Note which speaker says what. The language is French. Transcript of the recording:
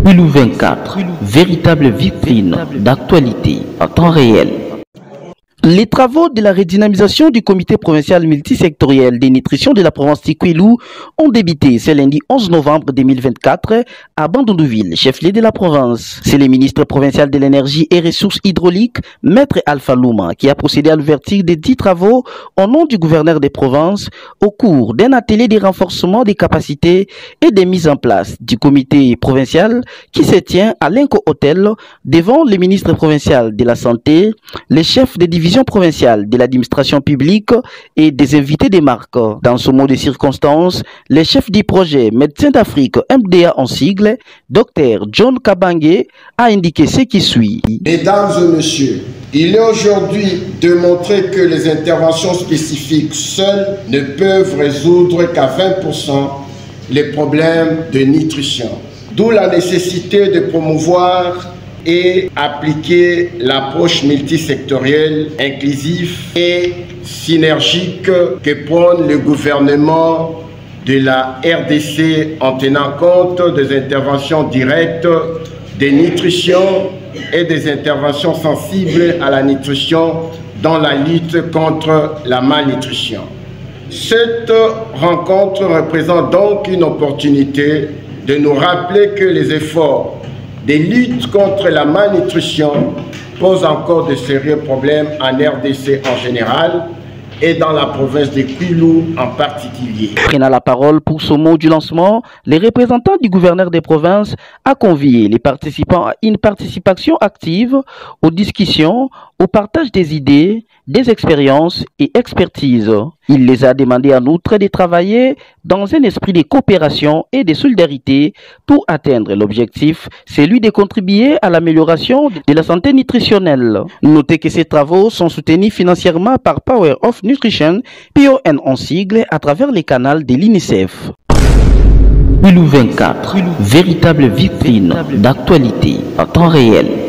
Speaker 1: Quilou 24, véritable vitrine d'actualité en temps réel. Les travaux de la redynamisation du comité provincial multisectoriel des nutritions de la province de Quilou ont débuté ce lundi 11 novembre 2024 à Bandundouville, chef-lieu de la province. C'est le ministre provincial de l'énergie et ressources hydrauliques, Maître Alpha Louma, qui a procédé à l'ouverture des 10 travaux au nom du gouverneur des provinces au cours d'un atelier de renforcement des capacités et de mise en place du comité provincial qui se tient à l'Inco Hôtel devant le ministre provincial de la Santé, les chefs de division provinciale de l'administration publique et des invités des marques. Dans ce mot de circonstance, le chef du projet Médecins d'Afrique MDA en sigle, Dr John Kabange, a indiqué ce qui suit.
Speaker 2: Mesdames et messieurs, il est aujourd'hui démontré que les interventions spécifiques seules ne peuvent résoudre qu'à 20% les problèmes de nutrition. D'où la nécessité de promouvoir et appliquer l'approche multisectorielle, inclusive et synergique que prône le gouvernement de la RDC en tenant compte des interventions directes des nutritions et des interventions sensibles à la nutrition dans la lutte contre la malnutrition. Cette rencontre représente donc une opportunité de nous rappeler que les efforts de lutte contre la malnutrition posent encore de sérieux problèmes en RDC en général et dans la province de Quilou en particulier.
Speaker 1: Prenant la parole pour ce mot du lancement, les représentants du gouverneur des provinces a convié les participants à une participation active aux discussions, au partage des idées, des expériences et expertises. Il les a demandé en outre de travailler dans un esprit de coopération et de solidarité pour atteindre l'objectif, celui de contribuer à l'amélioration de la santé nutritionnelle. Notez que ces travaux sont soutenus financièrement par Power of Nutrition, PON en sigle, à travers les canaux de l'UNICEF. Quilou 24, véritable vitrine d'actualité en temps réel.